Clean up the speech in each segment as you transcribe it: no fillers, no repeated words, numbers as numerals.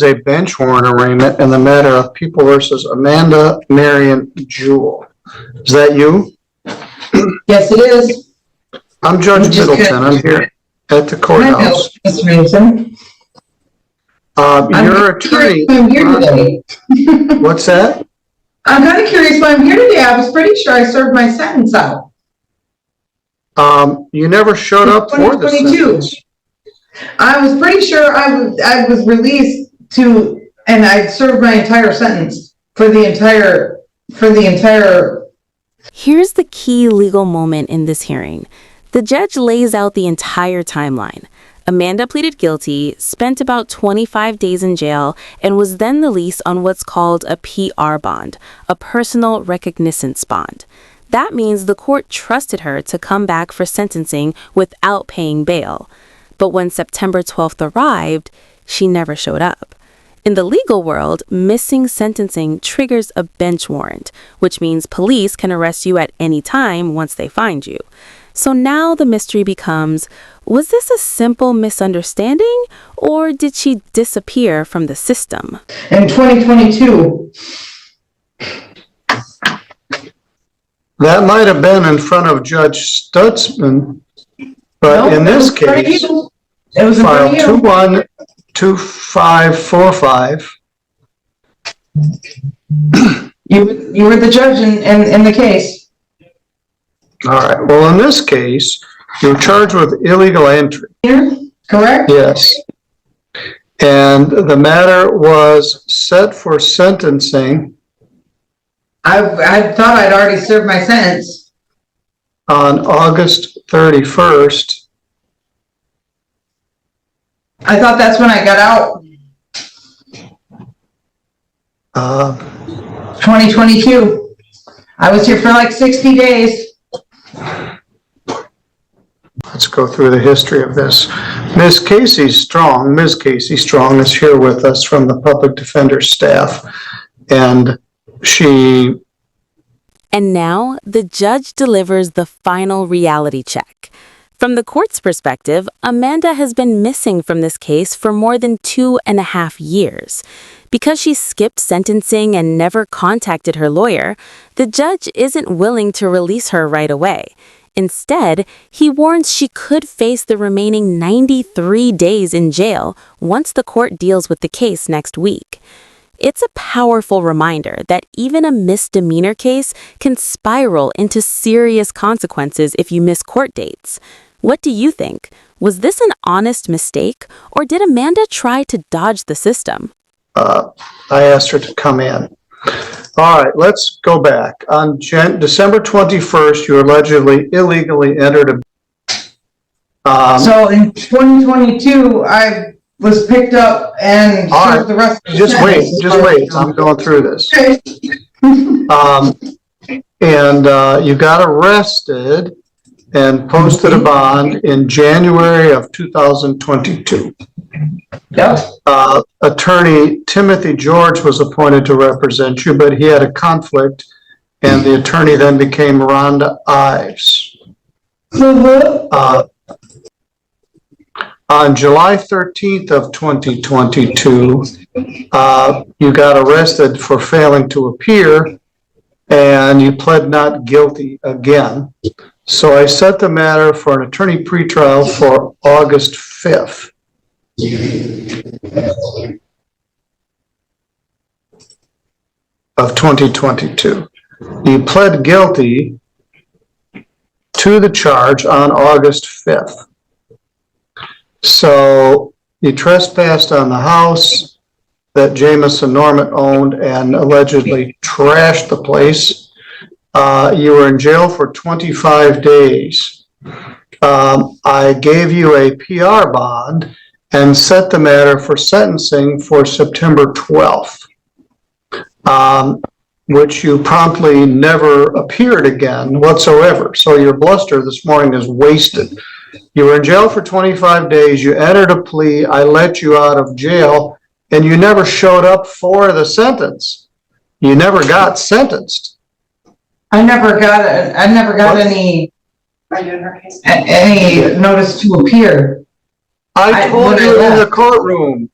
a bench warrant arraignment in the matter of People versus Amanda Marion Jewell. Is that you? Yes, it is. I'm Judge Middleton. I'm here at the courthouse. Your attorney. I'm here today. What's that? I'm kind of curious why I'm here today. I was pretty sure I served my sentence out. You never showed up for the sentence. I was pretty sure I was released and I served my entire sentence for the entire. Here's the key legal moment in this hearing. The judge lays out the entire timeline. Amanda pleaded guilty, spent about 25 days in jail, and was then released on what's called a PR bond, a personal reconnaissance bond. That means the court trusted her to come back for sentencing without paying bail. But when September 12th arrived, she never showed up. In the legal world, missing sentencing triggers a bench warrant, which means police can arrest you at any time once they find you. So now the mystery becomes, was this a simple misunderstanding, or did she disappear from the system? In 2022. That might have been in front of Judge Stutzman, but in this case, it was file 212545. You were the judge in the case. All right. Well, in this case, you're charged with illegal entry. Correct? Yes. And the matter was set for sentencing. I thought I'd already served my sentence. On August 31st. I thought that's when I got out. 2022. I was here for like 60 days. Let's go through the history of this. Ms. Casey Strong is here with us from the public defender staff, and now the judge delivers the final reality check. From the court's perspective, Amanda has been missing from this case for more than 2.5 years. Because she skipped sentencing and never contacted her lawyer, the judge isn't willing to release her right away. Instead, he warns she could face the remaining 93 days in jail once the court deals with the case next week. It's a powerful reminder that even a misdemeanor case can spiral into serious consequences if you miss court dates. What do you think? Was this an honest mistake, or did Amanda try to dodge the system? I asked her to come in. All right, let's go back. On December 21st, you allegedly illegally entered so in 2022, I was picked up and served the rest of the sentence. Just wait. I'm going through this. And you got arrested and posted a bond in January of 2022. Yep. Attorney Timothy George was appointed to represent you, but he had a conflict, and the attorney then became Rhonda Ives. On July 13th of 2022, you got arrested for failing to appear, and you pled not guilty again. So I set the matter for an attorney pretrial for August 5th. Of 2022. You pled guilty to the charge on August 5th. So you trespassed on the house that Jamison Norman owned and allegedly trashed the place. You were in jail for 25 days. I gave you a PR bond and set the matter for sentencing for September 12th, which you promptly never appeared again whatsoever. So your bluster this morning is wasted. You were in jail for 25 days. You entered a plea. I let you out of jail, and you never showed up for the sentence. You never got sentenced. I never got any notice to appear. I told you in the courtroom.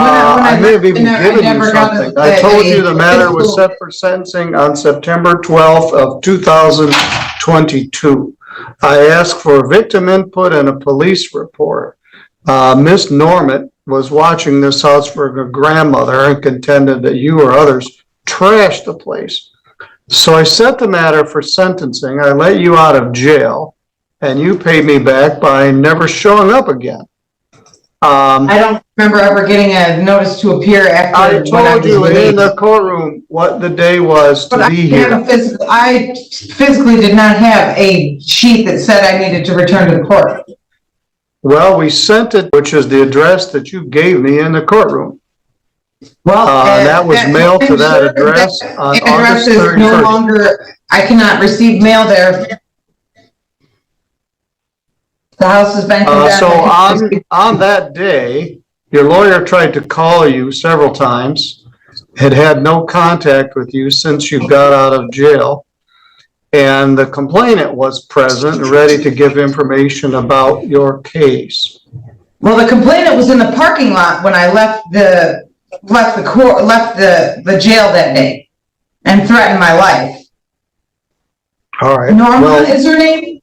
I may have even given you something. I told you the matter was physical- set for sentencing on September 12th of 2022. I asked for victim input and a police report. Miss Norman was watching this house for her grandmother and contended that you or others trashed the place. So I set the matter for sentencing. I let you out of jail, and you paid me back by never showing up again. I don't remember ever getting a notice to appear after. I when I told was you in released. the courtroom what the day was But to I be didn't have here. I physically did not have a sheet that said I needed to return to the court. Well, we sent it, which is the address that you gave me in the courtroom. Well, That was mailed to that I'm sure address that on address August is no 31st. longer, I cannot receive mail there. The house has been condemned. So on that day, your lawyer tried to call you several times, had no contact with you since you got out of jail. And the complainant was present and ready to give information about your case. Well, the complainant was in the parking lot when I left the jail that day and threatened my life. All right. Norma Well, is her name?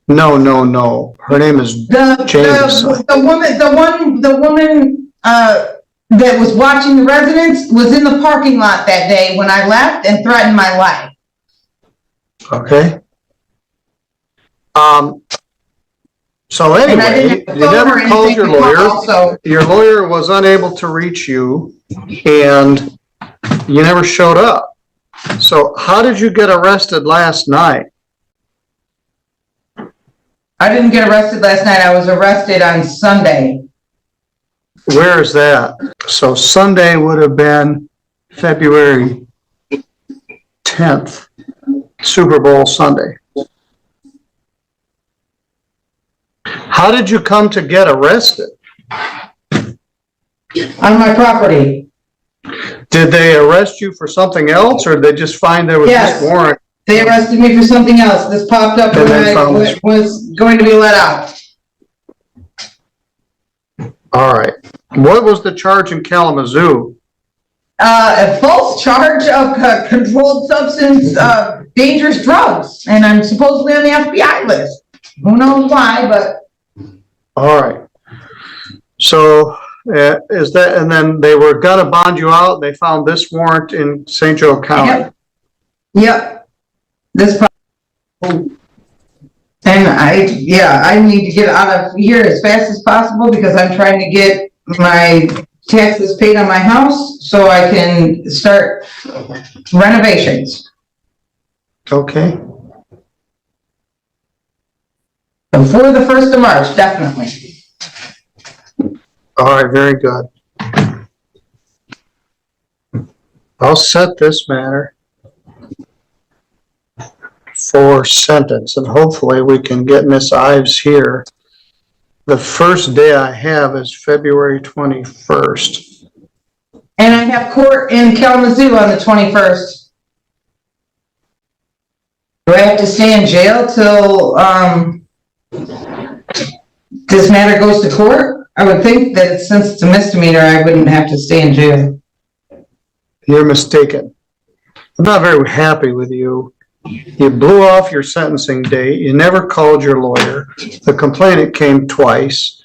no. Her name is Jameson. The woman that was watching the residence was in the parking lot that day when I left and threatened my life. Okay. So And I anyway, didn't have a you phone never or called anything your to lawyer. call, so Your lawyer was unable to reach you and you never showed up. So how did you get arrested last night? I didn't get arrested last night. I was arrested on Sunday. Where is that? So Sunday would have been February 10th, Super Bowl Sunday. How did you come to get arrested? On my property. Did they arrest you for something else, or did they just find there was Yes. this warrant? They arrested me for something else. This popped up And when they I found this. was going to be let out. All right. What was the charge in Kalamazoo? A false charge of controlled substance, dangerous drugs, and I'm supposedly on the FBI list. Who knows why, but All right. So is that, and then they were gonna bond you out, they found this warrant in St. Joe County. yep. This. And I need to get out of here as fast as possible because I'm trying to get my taxes paid on my house so I can start renovations. Okay. Before the 1st of March, definitely. All right, very good. I'll set this matter for sentence, and hopefully we can get Miss Ives here. The first day I have is February 21st. And I have court in Kalamazoo on the 21st. Do I have to stay in jail till this matter goes to court? I would think that since it's a misdemeanor, I wouldn't have to stay in jail. You're mistaken. I'm not very happy with you. You blew off your sentencing date. You never called your lawyer. The complainant came twice.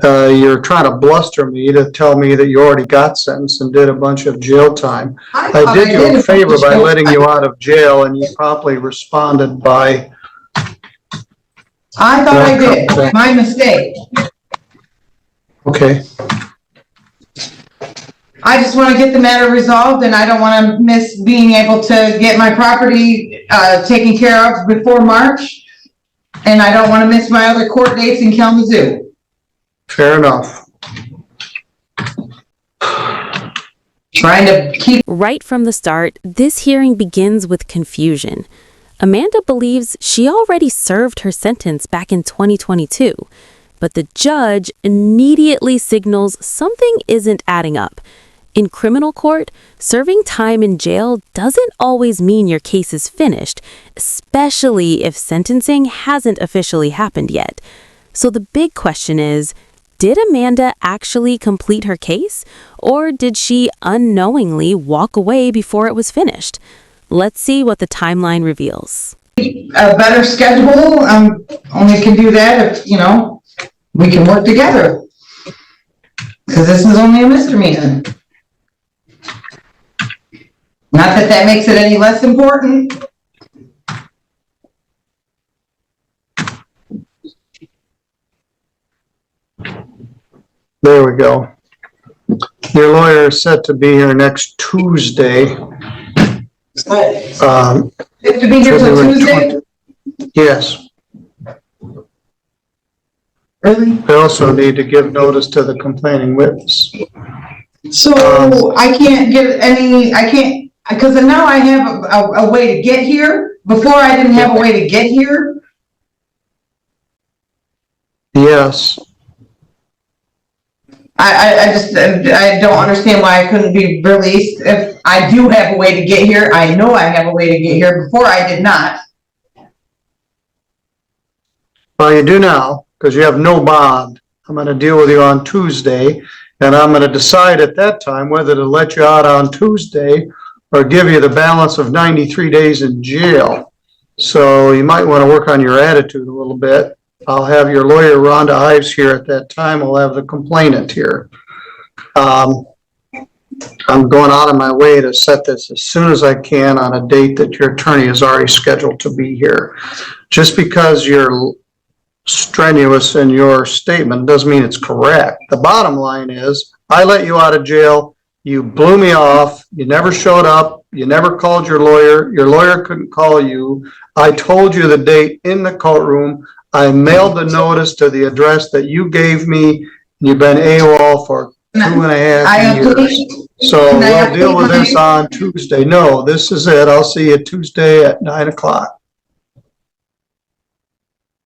You're trying to bluster me to tell me that you already got sentenced and did a bunch of jail time. I did you a favor by letting you out of jail, and you promptly responded by... I thought I did. My mistake. Okay. I just want to get the matter resolved, and I don't want to miss being able to get my property taken care of before March. And I don't want to miss my other court dates in Kalamazoo. Fair enough. Trying to keep... Right from the start, this hearing begins with confusion. Amanda believes she already served her sentence back in 2022, but the judge immediately signals something isn't adding up. In criminal court, serving time in jail doesn't always mean your case is finished, especially if sentencing hasn't officially happened yet. So the big question is, Did Amanda actually complete her case, or did she unknowingly walk away before it was finished? Let's see what the timeline reveals. A better schedule, only can do that if, we can work together. Because this is only a misdemeanor. Not that that makes it any less important. There we go. Your lawyer is set to be here next Tuesday. Have to be here till February Tuesday? 20. Yes. Really? We also need to give notice to the complaining witness. So I can't get because now I have a way to get here. Before I didn't have a way to get here. Yes. I don't understand why I couldn't be released. If I do have a way to get here, I know I have a way to get here. Before I did not. Well, you do now, because you have no bond. I'm going to deal with you on Tuesday, and I'm going to decide at that time whether to let you out on Tuesday or give you the balance of 93 days in jail. So you might want to work on your attitude a little bit. I'll have your lawyer, Rhonda Ives, here at that time. I'll have the complainant here. I'm going out of my way to set this as soon as I can on a date that your attorney is already scheduled to be here. Just because you're strenuous in your statement doesn't mean it's correct. The bottom line is, I let you out of jail. You blew me off. You never showed up. You never called your lawyer. Your lawyer couldn't call you. I told you the date in the courtroom. I mailed the notice to the address that you gave me. You've been AWOL for 2.5 years. So we'll deal with this on Tuesday. No, this is it. I'll see you Tuesday at 9 o'clock.